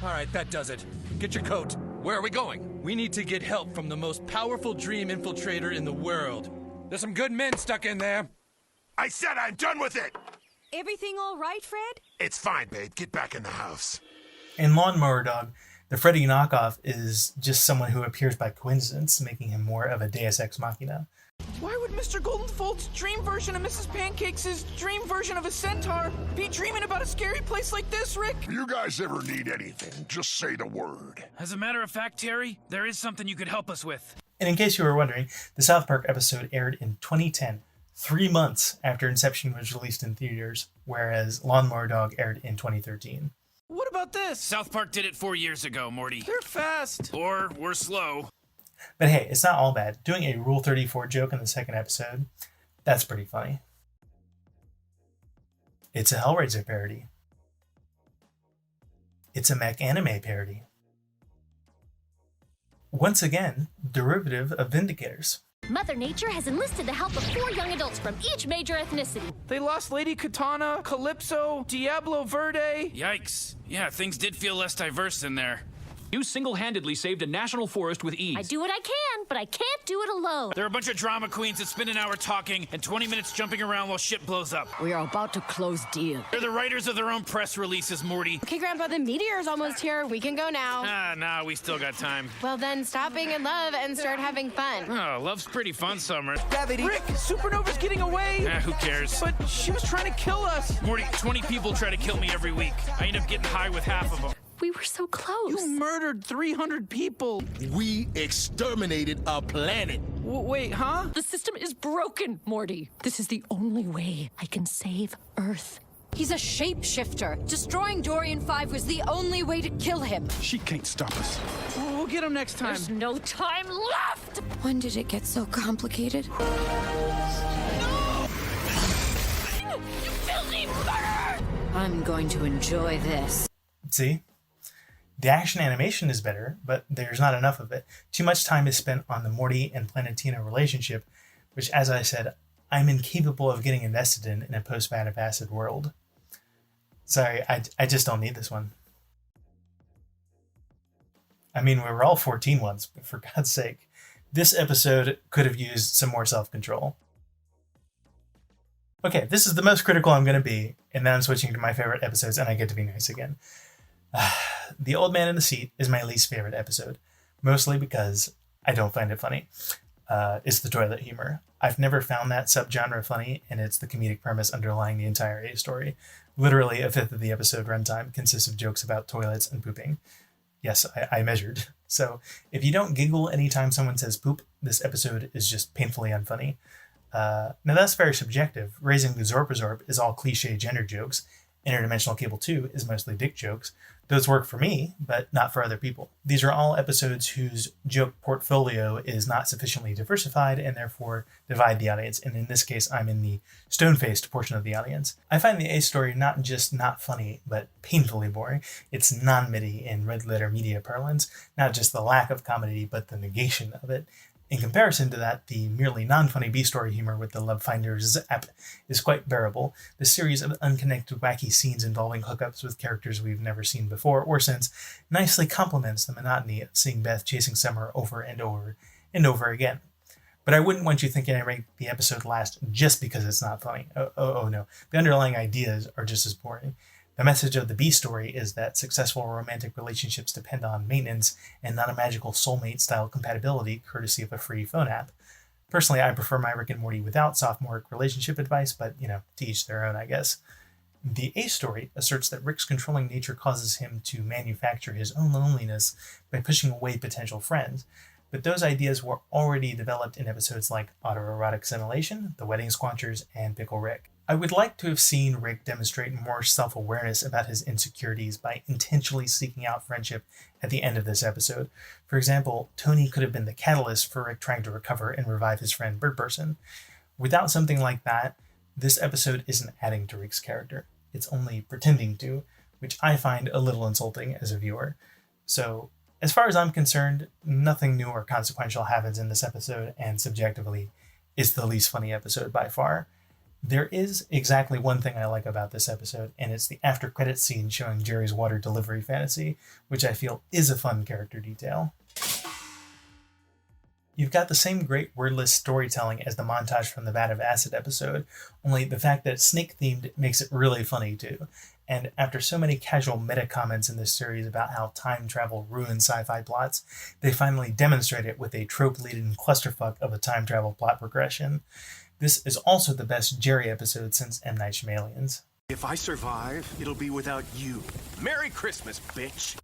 All right, that does it. Get your coat. Where are we going? We need to get help from the most powerful dream infiltrator in the world. There's some good men stuck in there. I said I'm done with it! Everything all right, Fred? It's fine, babe. Get back in the house. In Lawnmower Dog, the Freddy knockoff is just someone who appears by coincidence, making him more of a Deus Ex Machina. Why would Mr. Goldenfold's dream version of Mrs. Pancakes' dream version of a centaur be dreaming about a scary place like this, Rick? If you guys ever need anything, just say the word. As a matter of fact, Terry, there is something you could help us with. And in case you were wondering, the South Park episode aired in 2010, 3 months after Inception was released in theaters, whereas Lawnmower Dog aired in 2013. What about this? South Park did it 4 years ago, Morty. They're fast. Or we're slow. But hey, it's not all bad. Doing a Rule 34 joke in the second episode, that's pretty funny. It's a Hellraiser parody. It's a mech anime parody. Once again, derivative of Vindicators. Mother Nature has enlisted the help of 4 young adults from each major ethnicity. They lost Lady Katana, Calypso, Diablo Verde. Yikes. Yeah, things did feel less diverse in there. You single-handedly saved a national forest with ease. I do what I can, but I can't do it alone. There are a bunch of drama queens that spend an hour talking and 20 minutes jumping around while shit blows up. We are about to close deal. They're the writers of their own press releases, Morty. Okay, Grandpa, the meteor's almost here. We can go now. Nah, we still got time. Well, then stop being in love and start having fun. Oh, love's pretty fun, Summer. Rick, Supernova's getting away. Who cares? But she was trying to kill us. Morty, 20 people try to kill me every week. I end up getting high with half of them. We were so close. You murdered 300 people. We exterminated a planet. Wait, huh? The system is broken, Morty. This is the only way I can save Earth. He's a shapeshifter. Destroying Dorian 5 was the only way to kill him. She can't stop us. We'll get him next time. There's no time left! When did it get so complicated? No! You filthy murderer! I'm going to enjoy this. See? The action animation is better, but there's not enough of it. Too much time is spent on the Morty and Planetina relationship, which, as I said, I'm incapable of getting invested in a post-Vat of Acid world. Sorry, I just don't need this one. I mean, we were all 14 once, but for God's sake. This episode could have used some more self-control. Okay, this is the most critical I'm going to be, and then I'm switching to my favorite episodes, and I get to be nice again. The Old Man in the Seat is my least favorite episode, mostly because I don't find it funny. It's the toilet humor. I've never found that subgenre funny, and it's the comedic premise underlying the entire A story. Literally, a fifth of the episode runtime consists of jokes about toilets and pooping. Yes, I measured. So if you don't giggle anytime someone says poop, this episode is just painfully unfunny. Now that's very subjective. Raising the Zorpazorp is all cliche gender jokes. Interdimensional Cable 2 is mostly dick jokes. Those work for me, but not for other people. These are all episodes whose joke portfolio is not sufficiently diversified and therefore divide the audience. And in this case, I'm in the stone-faced portion of the audience. I find the A story not just not funny, but painfully boring. It's non-MIDI in red letter media parlance, not just the lack of comedy, but the negation of it. In comparison to that, the merely non-funny B-story humor with the Love Finders app is quite bearable. The series of unconnected wacky scenes involving hookups with characters we've never seen before or since nicely complements the monotony of seeing Beth chasing Summer over and over and over again. But I wouldn't want you thinking I ranked the episode last just because it's not funny. Oh no. The underlying ideas are just as boring. The message of the B story is that successful romantic relationships depend on maintenance and not a magical soulmate-style compatibility courtesy of a free phone app. Personally, I prefer my Rick and Morty without sophomoric relationship advice, but, to each their own, I guess. The A story asserts that Rick's controlling nature causes him to manufacture his own loneliness by pushing away potential friends, but those ideas were already developed in episodes like Autoerotic Simulation, The Wedding Squanchers, and Pickle Rick. I would like to have seen Rick demonstrate more self-awareness about his insecurities by intentionally seeking out friendship at the end of this episode. For example, Tony could have been the catalyst for Rick trying to recover and revive his friend Bird Person. Without something like that, this episode isn't adding to Rick's character. It's only pretending to, which I find a little insulting as a viewer. So, as far as I'm concerned, nothing new or consequential happens in this episode, and subjectively, it's the least funny episode by far. There is exactly one thing I like about this episode, and it's the after-credits scene showing Jerry's water delivery fantasy, which I feel is a fun character detail. You've got the same great wordless storytelling as the montage from the Vat of Acid episode, only the fact that it's snake-themed makes it really funny too. And after so many casual meta comments in this series about how time travel ruins sci-fi plots, they finally demonstrate it with a trope-laden clusterfuck of a time travel plot progression. This is also the best Jerry episode since M. Night Shyamalan's. If I survive, it'll be without you. Merry Christmas, bitch!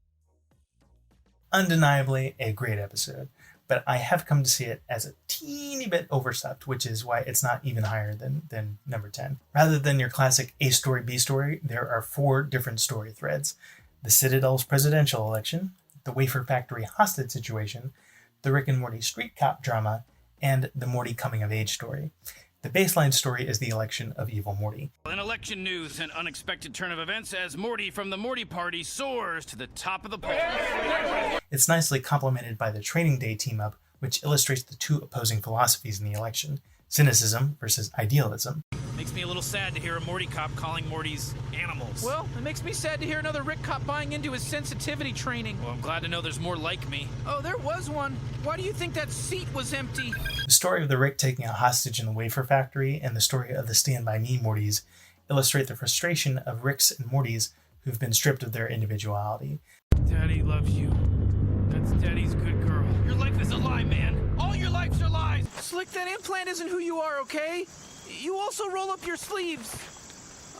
Undeniably a great episode, but I have come to see it as a teeny bit overstuffed, which is why it's not even higher than number 10. Rather than your classic A story, B story, there are 4 different story threads. The Citadel's presidential election, the Wafer Factory hostage situation, the Rick and Morty street cop drama, and the Morty coming-of-age story. The baseline story is the election of Evil Morty. In election news, an unexpected turn of events as Morty from the Morty Party soars to the top of the polls. It's nicely complemented by the Training Day team-up, which illustrates the 2 opposing philosophies in the election, cynicism versus idealism. Makes me a little sad to hear a Morty cop calling Mortys animals. Well, it makes me sad to hear another Rick cop buying into his sensitivity training. Well, I'm glad to know there's more like me. Oh, there was one. Why do you think that seat was empty? The story of the Rick taking a hostage in the Wafer Factory and the story of the Stand By Me Mortys illustrate the frustration of Ricks and Mortys who've been stripped of their individuality. Daddy loves you. That's Daddy's good girl. Your life is a lie, man. All your lives are lies. Slick, that implant isn't who you are, okay? You also roll up your sleeves.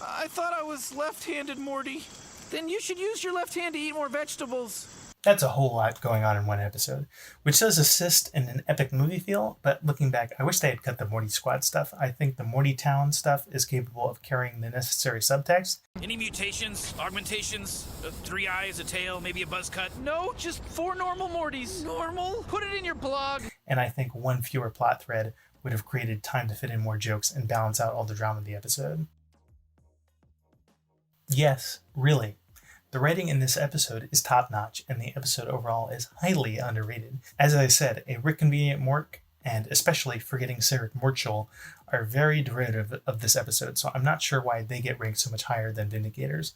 I thought I was left-handed, Morty. Then you should use your left hand to eat more vegetables. That's a whole lot going on in one episode, which does assist in an epic movie feel, but looking back, I wish they had cut the Morty Squad stuff. I think the Morty Town stuff is capable of carrying the necessary subtext. Any mutations, augmentations, 3 eyes, a tail, maybe a buzz cut? No, just 4 normal Mortys. Normal? Put it in your blog. And I think one fewer plot thread would have created time to fit in more jokes and balance out all the drama of the episode. Yes, really. The writing in this episode is top-notch, and the episode overall is highly underrated. As I said, a Rick Convenient Mork, and especially Forgetting Sarah Mortschul, are very derivative of this episode, so I'm not sure why they get ranked so much higher than Vindicators.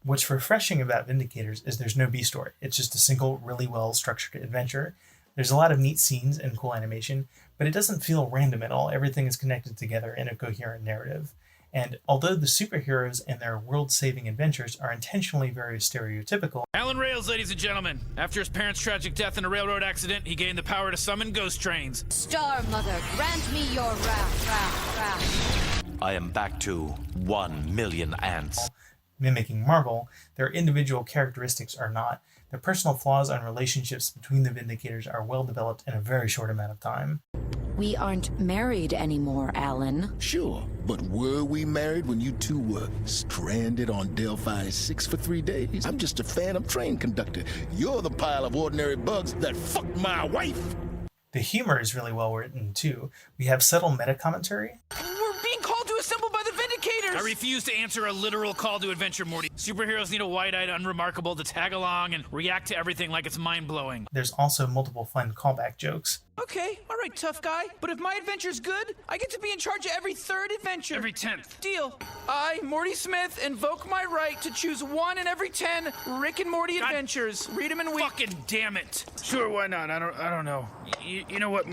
What's refreshing about Vindicators is there's no B-story. It's just a single, really well-structured adventure. There's a lot of neat scenes and cool animation, but it doesn't feel random at all. Everything is connected together in a coherent narrative. And although the superheroes and their world-saving adventures are intentionally very stereotypical... Alan Rails, ladies and gentlemen. After his parents' tragic death in a railroad accident, he gained the power to summon ghost trains. Star Mother, grant me your wrath. I am back to 1 million ants. Mimicking Marvel, their individual characteristics are not. The personal flaws and relationships between the Vindicators are well developed in a very short amount of time. We aren't married anymore, Alan. Sure, but were we married when you two were stranded on Delphi 6 for 3 days? I'm just a phantom train conductor. You're the pile of ordinary bugs that fucked my wife. The humor is really well written, too. We have subtle meta-commentary. We're being called to assemble by the Vindicators! I refuse to answer a literal call to adventure, Morty. Superheroes need a wide-eyed unremarkable to tag along and react to everything like it's mind-blowing. There's also multiple fun callback jokes. Okay, all right, tough guy. But if my adventure's good, I get to be in charge of every 3rd adventure. Every 10th. Deal. I, Morty Smith, invoke my right to choose 1 in every 10 Rick and Morty adventures. Read them in week. Fucking damn it. Sure, why not? I don't know. You know what?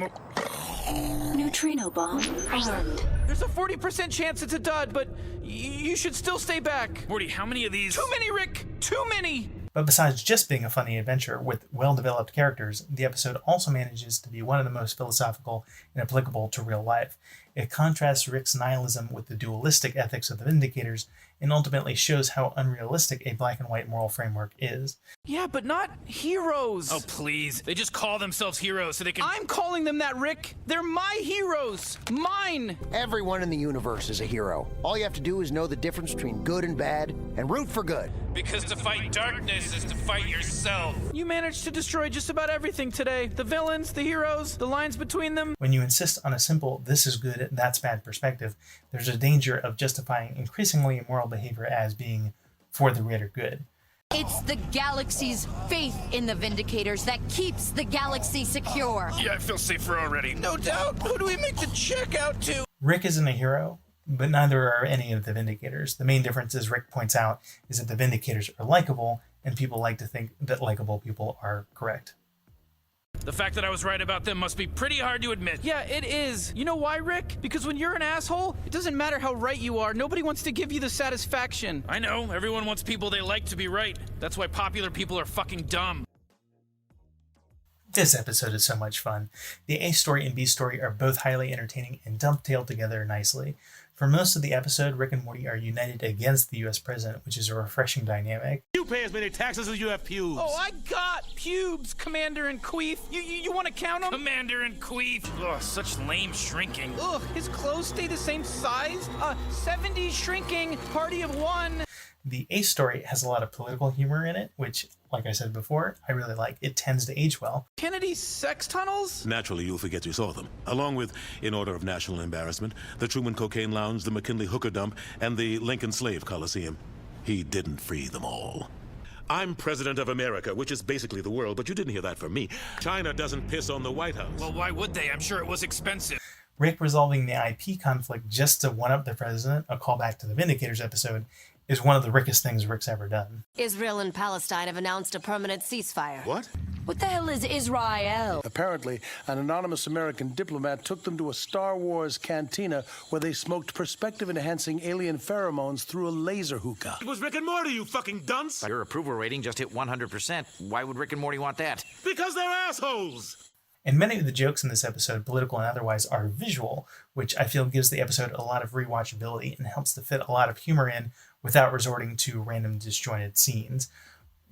Neutrino bomb armed. There's a 40% chance it's a dud, but you should still stay back. Morty, how many of these? Too many, Rick! Too many! But besides just being a funny adventure with well-developed characters, the episode also manages to be one of the most philosophical and applicable to real life. It contrasts Rick's nihilism with the dualistic ethics of the Vindicators and ultimately shows how unrealistic a black and white moral framework is. Yeah, but not heroes. Oh, please. They just call themselves heroes so they can... I'm calling them that, Rick. They're my heroes. Mine. Everyone in the universe is a hero. All you have to do is know the difference between good and bad and root for good. Because to fight darkness is to fight yourself. You managed to destroy just about everything today. The villains, the heroes, the lines between them. When you insist on a simple, this is good, that's bad perspective, there's a danger of justifying increasingly immoral behavior as being for the greater good. It's the galaxy's faith in the Vindicators that keeps the galaxy secure. Yeah, I feel safer already. No doubt. Who do we make the check out to? Rick isn't a hero, but neither are any of the Vindicators. The main difference, as Rick points out, is that the Vindicators are likable, and people like to think that likable people are correct. The fact that I was right about them must be pretty hard to admit. Yeah, it is. You know why, Rick? Because when you're an asshole, it doesn't matter how right you are. Nobody wants to give you the satisfaction. I know. Everyone wants people they like to be right. That's why popular people are fucking dumb. This episode is so much fun. The A story and B story are both highly entertaining and dovetail together nicely. For most of the episode, Rick and Morty are united against the US president, which is a refreshing dynamic. You pay as many taxes as you have pubes. Oh, I got pubes, Commander and Queef. You want to count them? Commander and Queef. Ugh, such lame shrinking. Ugh, his clothes stay the same size? 70 shrinking, party of 1. The A story has a lot of political humor in it, which, like I said before, I really like. It tends to age well. Kennedy's sex tunnels? Naturally, you'll forget you saw them. Along with, in order of national embarrassment, the Truman Cocaine Lounge, the McKinley Hooker Dump, and the Lincoln Slave Coliseum. He didn't free them all. I'm president of America, which is basically the world, but you didn't hear that from me. China doesn't piss on the White House. Well, why would they? I'm sure it was expensive. Rick resolving the IP conflict just to one-up the president, a callback to the Vindicators episode, is one of the rickest things Rick's ever done. Israel and Palestine have announced a permanent ceasefire. What? What the hell is Israel? Apparently, an anonymous American diplomat took them to a Star Wars cantina where they smoked perspective-enhancing alien pheromones through a laser hookah. It was Rick and Morty, you fucking dunce! Your approval rating just hit 100%. Why would Rick and Morty want that? Because they're assholes! And many of the jokes in this episode, political and otherwise, are visual, which I feel gives the episode a lot of rewatchability and helps to fit a lot of humor in without resorting to random disjointed scenes.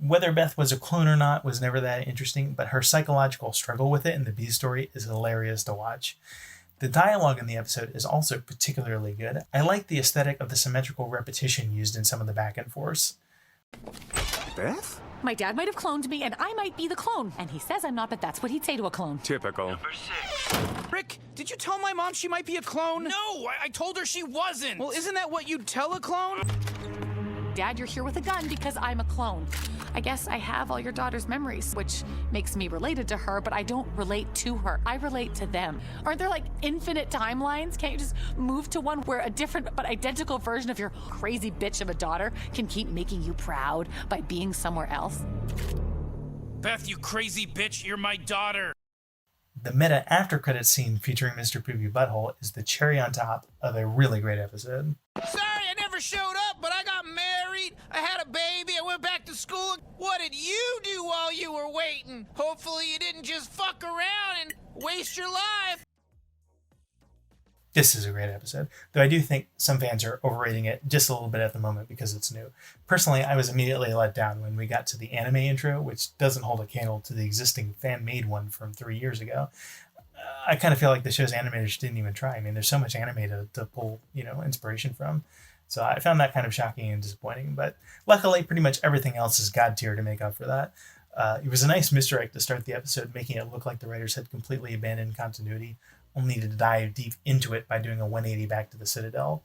Whether Beth was a clone or not was never that interesting, but her psychological struggle with it in the B story is hilarious to watch. The dialogue in the episode is also particularly good. I like the aesthetic of the symmetrical repetition used in some of the back and forths. Beth? My dad might have cloned me, and I might be the clone. And he says I'm not, but that's what he'd say to a clone. Typical. Rick, did you tell my mom she might be a clone? No, I told her she wasn't. Well, isn't that what you'd tell a clone? Dad, you're here with a gun because I'm a clone. I guess I have all your daughter's memories, which makes me related to her, but I don't relate to her. I relate to them. Aren't there like infinite timelines? Can't you just move to one where a different but identical version of your crazy bitch of a daughter can keep making you proud by being somewhere else? Beth, you crazy bitch, you're my daughter. The meta after credits scene featuring Mr. Poopy Butthole is the cherry on top of a really great episode. Sorry I never showed up, but I got married, I had a baby, I went back to school. What did you do while you were waiting? Hopefully you didn't just fuck around and waste your life. This is a great episode, though I do think some fans are overrating it just a little bit at the moment because it's new. Personally, I was immediately let down when we got to the anime intro, which doesn't hold a candle to the existing fan-made one from 3 years ago. I kind of feel like the show's animators didn't even try. I mean, there's so much anime to pull, inspiration from. So I found that kind of shocking and disappointing, but luckily pretty much everything else is God tier to make up for that. It was a nice misdirect to start the episode, making it look like the writers had completely abandoned continuity, only to dive deep into it by doing a 180 back to the Citadel.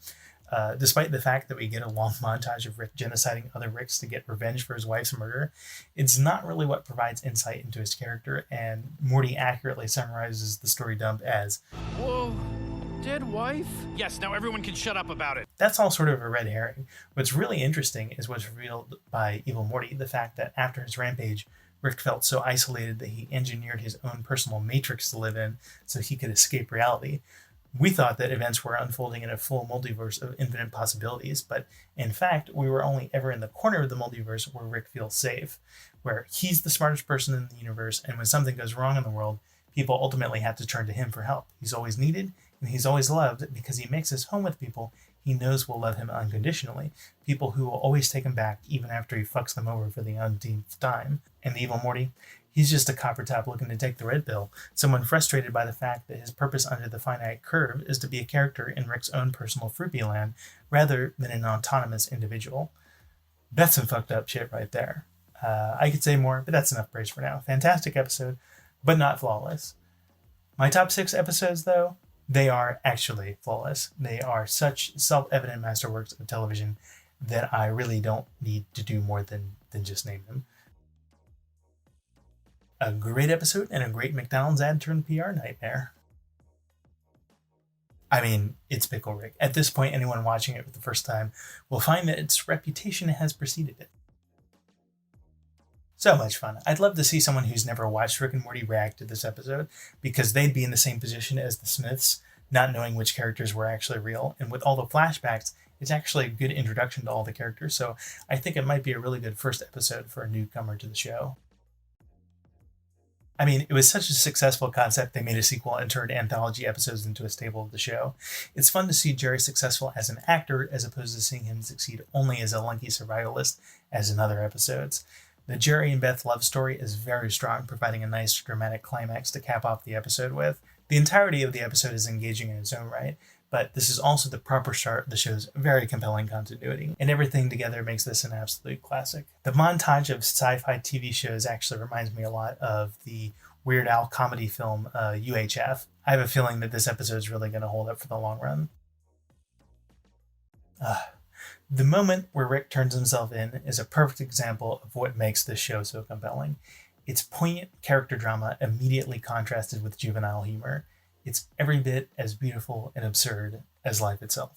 Despite the fact that we get a long montage of Rick genociding other Ricks to get revenge for his wife's murder, it's not really what provides insight into his character, and Morty accurately summarizes the story dump as, Whoa, dead wife? Yes, now everyone can shut up about it. That's all sort of a red herring. What's really interesting is what's revealed by Evil Morty, the fact that after his rampage, Rick felt so isolated that he engineered his own personal matrix to live in so he could escape reality. We thought that events were unfolding in a full multiverse of infinite possibilities, but in fact, we were only ever in the corner of the multiverse where Rick feels safe, where he's the smartest person in the universe, and when something goes wrong in the world, people ultimately have to turn to him for help. He's always needed, and he's always loved because he makes his home with people he knows will love him unconditionally, people who will always take him back even after he fucks them over for the umpteenth time. And the Evil Morty, he's just a copper top looking to take the red pill, someone frustrated by the fact that his purpose under the finite curve is to be a character in Rick's own personal Fruity Land rather than an autonomous individual. That's some fucked up shit right there. I could say more, but that's enough praise for now. Fantastic episode, but not flawless. My top 6 episodes, though, they are actually flawless. They are such self-evident masterworks of television that I really don't need to do more than just name them. A great episode and a great McDonald's ad turned PR nightmare. I mean, it's Pickle Rick. At this point, anyone watching it for the first time will find that its reputation has preceded it. So much fun. I'd love to see someone who's never watched Rick and Morty react to this episode, because they'd be in the same position as the Smiths, not knowing which characters were actually real. And with all the flashbacks, it's actually a good introduction to all the characters, so I think it might be a really good first episode for a newcomer to the show. I mean, it was such a successful concept, they made a sequel and turned anthology episodes into a staple of the show. It's fun to see Jerry successful as an actor, as opposed to seeing him succeed only as a lunky survivalist, as in other episodes. The Jerry and Beth love story is very strong, providing a nice dramatic climax to cap off the episode with. The entirety of the episode is engaging in its own right, but this is also the proper start of the show's very compelling continuity, and everything together makes this an absolute classic. The montage of sci-fi TV shows actually reminds me a lot of the Weird Al comedy film UHF. I have a feeling that this episode is really going to hold up for the long run. The moment where Rick turns himself in is a perfect example of what makes this show so compelling. It's poignant character drama immediately contrasted with juvenile humor. It's every bit as beautiful and absurd as life itself.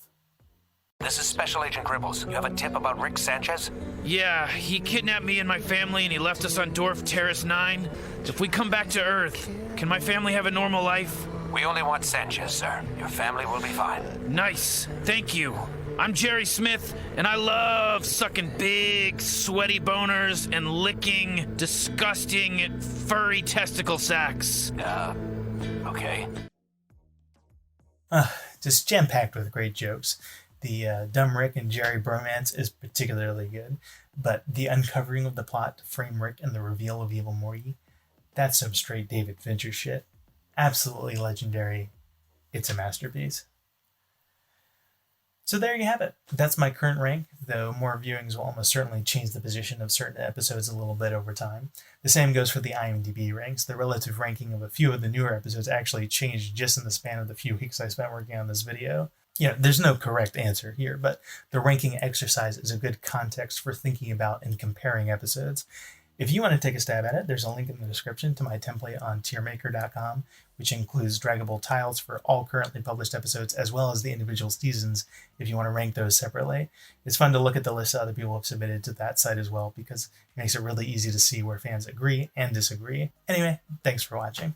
This is Special Agent Gribbles. You have a tip about Rick Sanchez? Yeah, he kidnapped me and my family and he left us on Dorf Terrace 9. If we come back to Earth, can my family have a normal life? We only want Sanchez, sir. Your family will be fine. Nice. Thank you. I'm Jerry Smith, and I love sucking big, sweaty boners and licking disgusting, furry testicle sacks. Okay. Just jam-packed with great jokes. The dumb Rick and Jerry bromance is particularly good. But the uncovering of the plot to frame Rick and the reveal of Evil Morty, that's some straight David Fincher shit. Absolutely legendary. It's a masterpiece. So there you have it. That's my current rank, though more viewings will almost certainly change the position of certain episodes a little bit over time. The same goes for the IMDb ranks. The relative ranking of a few of the newer episodes actually changed just in the span of the few weeks I spent working on this video. There's no correct answer here, but the ranking exercise is a good context for thinking about and comparing episodes. If you want to take a stab at it, there's a link in the description to my template on tiermaker.com, which includes draggable tiles for all currently published episodes, as well as the individual seasons if you want to rank those separately. It's fun to look at the list other people have submitted to that site as well, because it makes it really easy to see where fans agree and disagree. Anyway, thanks for watching.